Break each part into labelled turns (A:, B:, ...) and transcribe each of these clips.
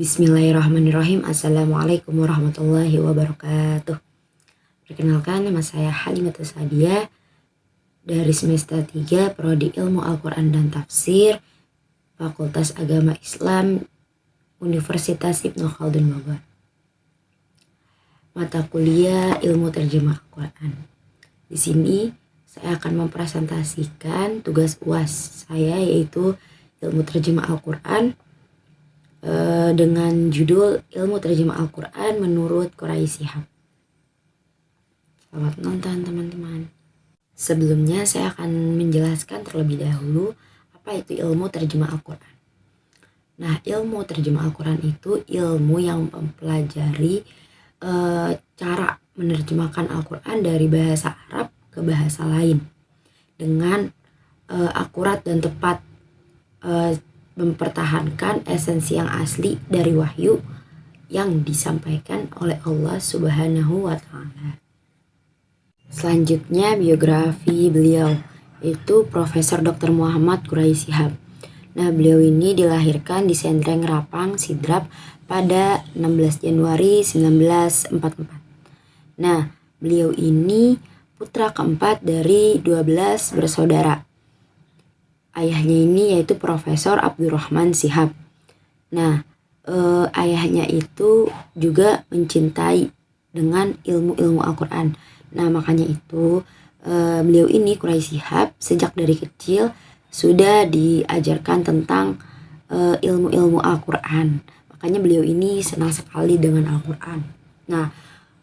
A: Bismillahirrahmanirrahim. Assalamualaikum warahmatullahi wabarakatuh. Perkenalkan, nama saya Halimatus Sa'diyah dari semester 3 Prodi Ilmu Al-Quran dan Tafsir, Fakultas Agama Islam, Universitas Ibnu Khaldun Bogor. Mata kuliah Ilmu Terjemah Al-Quran. Di sini saya akan mempresentasikan tugas UAS saya, yaitu Ilmu Terjemah Al-Quran, dengan judul Ilmu Terjemah Al-Quran menurut Quraisy Shihab. Selamat nonton teman-teman. Sebelumnya saya akan menjelaskan terlebih dahulu apa itu ilmu terjemah Al-Quran. Nah, ilmu terjemah Al-Quran itu ilmu yang mempelajari cara menerjemahkan Al-Quran dari bahasa Arab ke bahasa lain dengan akurat dan tepat, mempertahankan esensi yang asli dari wahyu yang disampaikan oleh Allah Subhanahu wa Ta'ala. Selanjutnya biografi beliau, yaitu Profesor Dr. Muhammad Quraisy Shihab. Nah, beliau ini dilahirkan di Sendreng Rapang, Sidrap pada 16 Januari 1944. Nah, beliau ini putra keempat dari 12 bersaudara. Ayahnya ini yaitu Profesor Abdurrahman Shihab. Nah, ayahnya itu juga mencintai dengan ilmu-ilmu Al-Quran. Nah, makanya itu beliau ini Quraisy Shihab sejak dari kecil sudah diajarkan tentang ilmu-ilmu Al-Quran. Makanya beliau ini senang sekali dengan Al-Quran. Nah,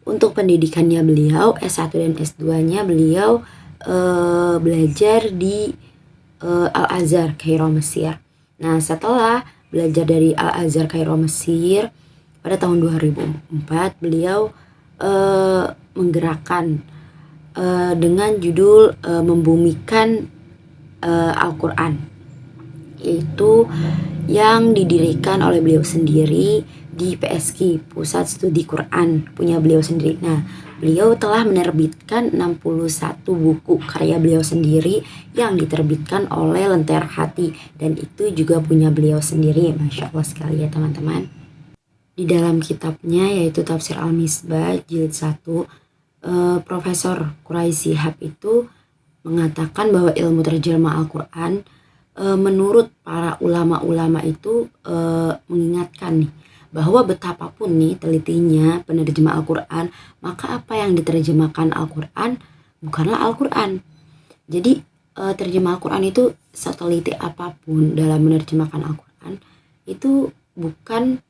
A: untuk pendidikannya beliau S1 dan S2-nya beliau belajar di Al-Azhar Kairo Mesir. Nah, setelah belajar dari Al-Azhar Kairo Mesir pada tahun 2004 beliau menggerakkan dengan judul membumikan Al-Quran, yaitu yang didirikan oleh beliau sendiri di PSQ, Pusat Studi Quran, punya beliau sendiri. Nah, beliau telah menerbitkan 61 buku karya beliau sendiri yang diterbitkan oleh Lentera Hati, dan itu juga punya beliau sendiri. Masya Allah sekali ya teman-teman. Di dalam kitabnya yaitu Tafsir Al-Misbah jilid 1, Profesor Quraisy Shihab itu mengatakan bahwa ilmu terjemah Al-Quran menurut para ulama-ulama itu mengingatkan nih bahwa betapapun nih telitinya penerjemah Al-Quran, maka apa yang diterjemahkan Al-Quran bukanlah Al-Quran. Jadi terjemah Al-Quran itu seteliti apapun dalam menerjemahkan Al-Quran itu bukan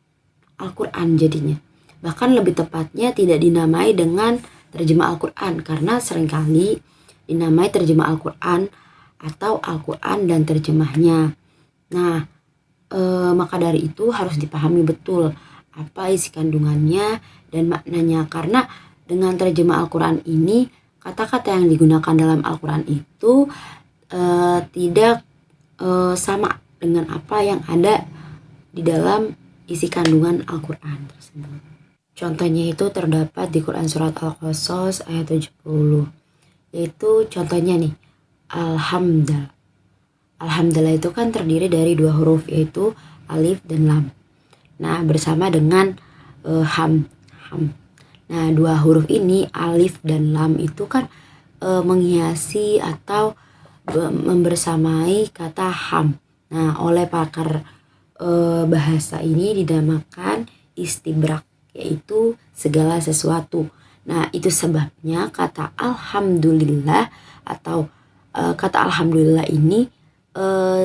A: Al-Quran jadinya. Bahkan lebih tepatnya tidak dinamai dengan terjemah Al-Quran, karena seringkali dinamai terjemah Al-Quran atau Al-Quran dan terjemahnya. Nah, maka dari itu harus dipahami betul apa isi kandungannya dan maknanya, karena dengan terjemah Al-Quran ini kata-kata yang digunakan dalam Al-Quran itu tidak sama dengan apa yang ada di dalam isi kandungan Al-Quran tersebut. Contohnya itu terdapat di Quran Surat Al-Qasas ayat 70, yaitu contohnya nih, Alhamdulillah. Alhamdulillah itu kan terdiri dari dua huruf, yaitu alif dan lam. Nah, bersama dengan ham. Nah, dua huruf ini alif dan lam itu kan menghiasi atau membersamai kata ham. Nah, oleh pakar bahasa ini dinamakan istibrak, yaitu segala sesuatu. Nah, itu sebabnya kata alhamdulillah atau kata alhamdulillah ini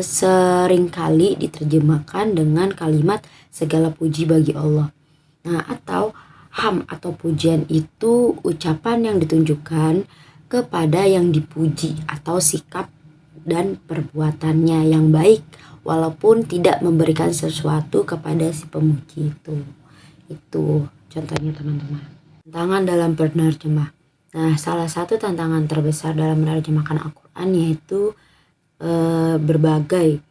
A: seringkali diterjemahkan dengan kalimat segala puji bagi Allah. Nah, atau ham atau pujian itu ucapan yang ditunjukkan kepada yang dipuji atau sikap dan perbuatannya yang baik walaupun tidak memberikan sesuatu kepada si pemuji itu. Itu contohnya teman-teman. Tantangan dalam penerjemah. Nah, salah satu tantangan terbesar dalam menerjemahkan Al-Quran yaitu berbagai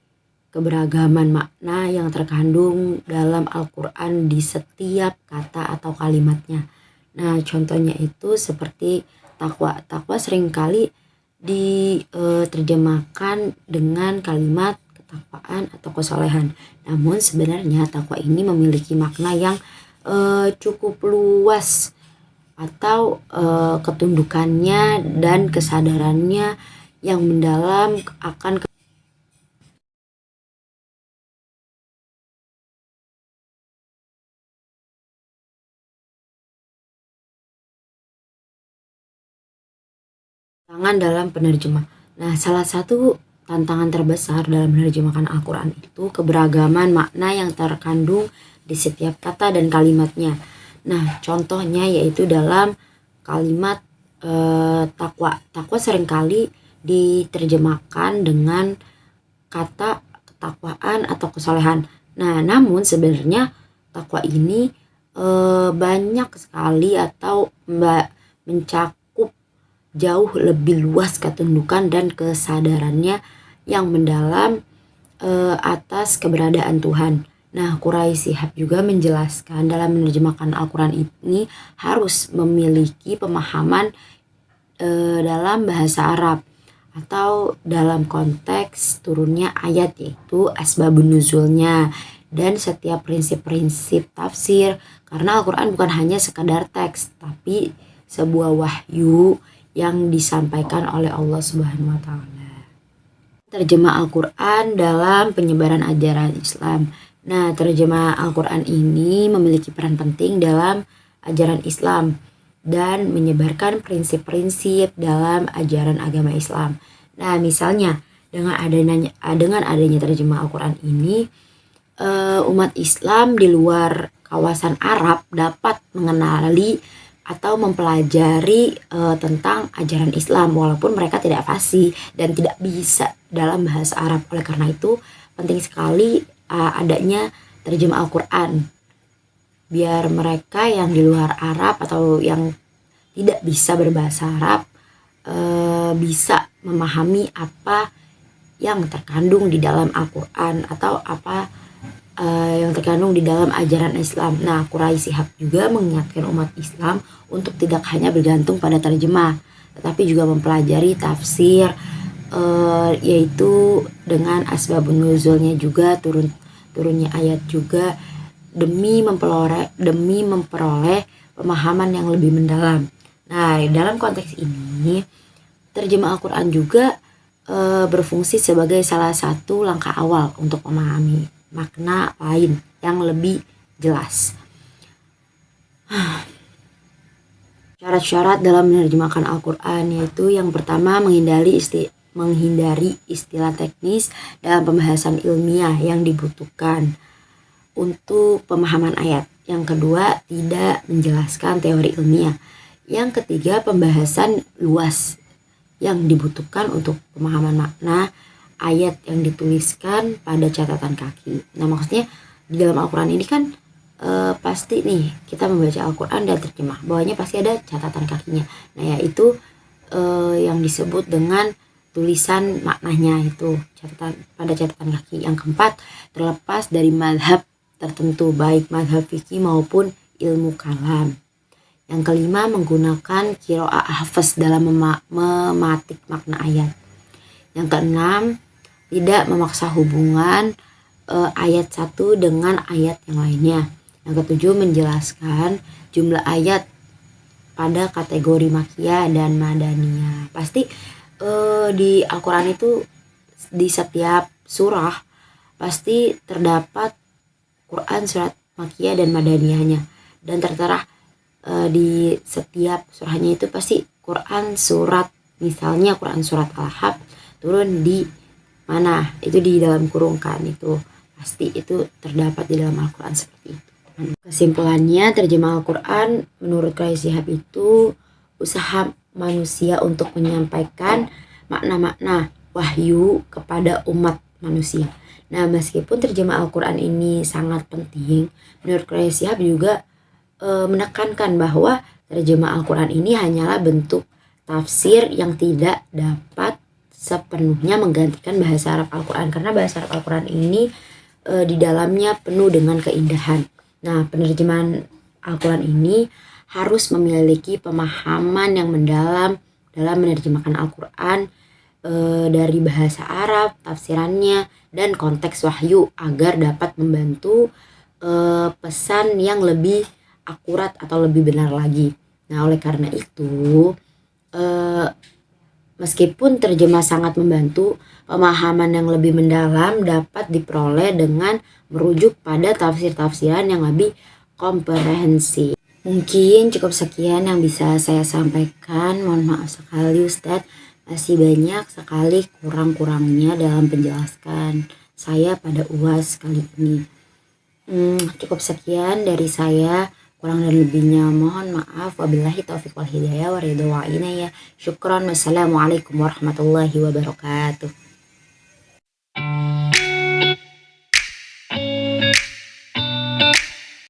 A: keberagaman makna yang terkandung dalam Al-Quran di setiap kata atau kalimatnya. Nah, contohnya itu seperti takwa. Takwa seringkali diterjemahkan dengan kalimat ketakwaan atau kesolehan. Namun sebenarnya takwa ini memiliki makna yang cukup luas, atau ketundukannya dan kesadarannya yang mendalam akan tantangan dalam penerjemah. Nah, salah satu tantangan terbesar dalam menerjemahkan Al-Quran itu keberagaman makna yang terkandung di setiap kata dan kalimatnya. Nah, contohnya yaitu dalam kalimat takwa. Takwa seringkali diterjemahkan dengan kata ketakwaan atau kesolehan. Nah, namun sebenarnya takwa ini banyak sekali atau mencakup jauh lebih luas ketundukan dan kesadarannya yang mendalam atas keberadaan Tuhan. Nah, Quraisy Shihab juga menjelaskan dalam menerjemahkan Al-Quran ini harus memiliki pemahaman dalam bahasa Arab atau dalam konteks turunnya ayat, yaitu asbabun nuzulnya dan setiap prinsip-prinsip tafsir, karena Al-Quran bukan hanya sekadar teks tapi sebuah wahyu yang disampaikan oleh Allah Subhanahu wa taala. Terjemah Al-Quran dalam penyebaran ajaran Islam. Nah, terjemah Al-Quran ini memiliki peran penting dalam ajaran Islam dan menyebarkan prinsip-prinsip dalam ajaran agama Islam. Nah, misalnya dengan adanya terjemah Al-Quran ini, umat Islam di luar kawasan Arab dapat mengenali atau mempelajari tentang ajaran Islam walaupun mereka tidak fasih dan tidak bisa dalam bahasa Arab. Oleh karena itu penting sekali adanya terjemah Al-Quran biar mereka yang di luar Arab atau yang tidak bisa berbahasa Arab bisa memahami apa yang terkandung di dalam Al-Quran atau apa yang terkandung di dalam ajaran Islam. Nah, Quraisy Shihab juga mengingatkan umat Islam untuk tidak hanya bergantung pada terjemah, tetapi juga mempelajari tafsir, yaitu dengan asbabun nuzulnya juga, turunnya ayat juga, demi memperoleh pemahaman yang lebih mendalam. Nah, dalam konteks ini, terjemah Al-Quran juga berfungsi sebagai salah satu langkah awal untuk memahami makna lain yang lebih jelas. Syarat-syarat dalam menerjemahkan Al-Quran yaitu yang pertama menghindari istilah teknis dalam pembahasan ilmiah yang dibutuhkan untuk pemahaman ayat. Yang kedua, tidak menjelaskan teori ilmiah. Yang ketiga, pembahasan luas yang dibutuhkan untuk pemahaman makna ayat yang dituliskan pada catatan kaki. Nah, maksudnya di dalam Al-Quran ini kan pasti nih kita membaca Al-Quran dan terjemah, bawahnya pasti ada catatan kakinya. Nah, yaitu yang disebut dengan tulisan maknanya, itu pada catatan kaki. Yang keempat, terlepas dari mazhab tertentu baik mazhab fikih maupun ilmu kalam. Yang kelima, menggunakan qiraah hafaz dalam mematik makna ayat. Yang keenam, tidak memaksa hubungan ayat satu dengan ayat yang lainnya. Yang ketujuh, menjelaskan jumlah ayat pada kategori makiyah dan madaniyah. Pasti di Al-Quran itu di setiap surah pasti terdapat Quran surat makiyah dan madaniyahnya, dan tertera di setiap surahnya itu pasti Quran surat, misalnya Quran surat Al-Hab turun di mana, itu di dalam kurung kan, itu pasti itu terdapat di dalam Al-Quran seperti itu. Kesimpulannya, terjemah Al-Quran menurut Quraisy Shihab itu usaha manusia untuk menyampaikan makna-makna wahyu kepada umat manusia. Nah, meskipun terjemah Al-Quran ini sangat penting, menurut Quraisy Shihab juga menekankan bahwa terjemah Al-Quran ini hanyalah bentuk tafsir yang tidak dapat sepenuhnya menggantikan bahasa Arab Al-Quran, karena bahasa Arab Al-Quran ini di dalamnya penuh dengan keindahan. Nah, penerjemahan Al-Quran ini harus memiliki pemahaman yang mendalam dalam menerjemahkan Al-Quran dari bahasa Arab, tafsirannya, dan konteks wahyu agar dapat membantu pesan yang lebih akurat atau lebih benar lagi. Nah, oleh karena itu, eh, meskipun terjemah sangat membantu, pemahaman yang lebih mendalam dapat diperoleh dengan merujuk pada tafsir-tafsiran yang lebih komprehensif. Mungkin cukup sekian yang bisa saya sampaikan. Mohon maaf sekali Ustadz, masih banyak sekali kurang-kurangnya dalam penjelasan saya pada UAS kali ini. Cukup sekian dari saya. Kurang dan lebihnya mohon maaf. Wabillahi taufiq wal hidayah wa ridha wa inayah. Syukron. Wassalamualaikum warahmatullahi wabarakatuh.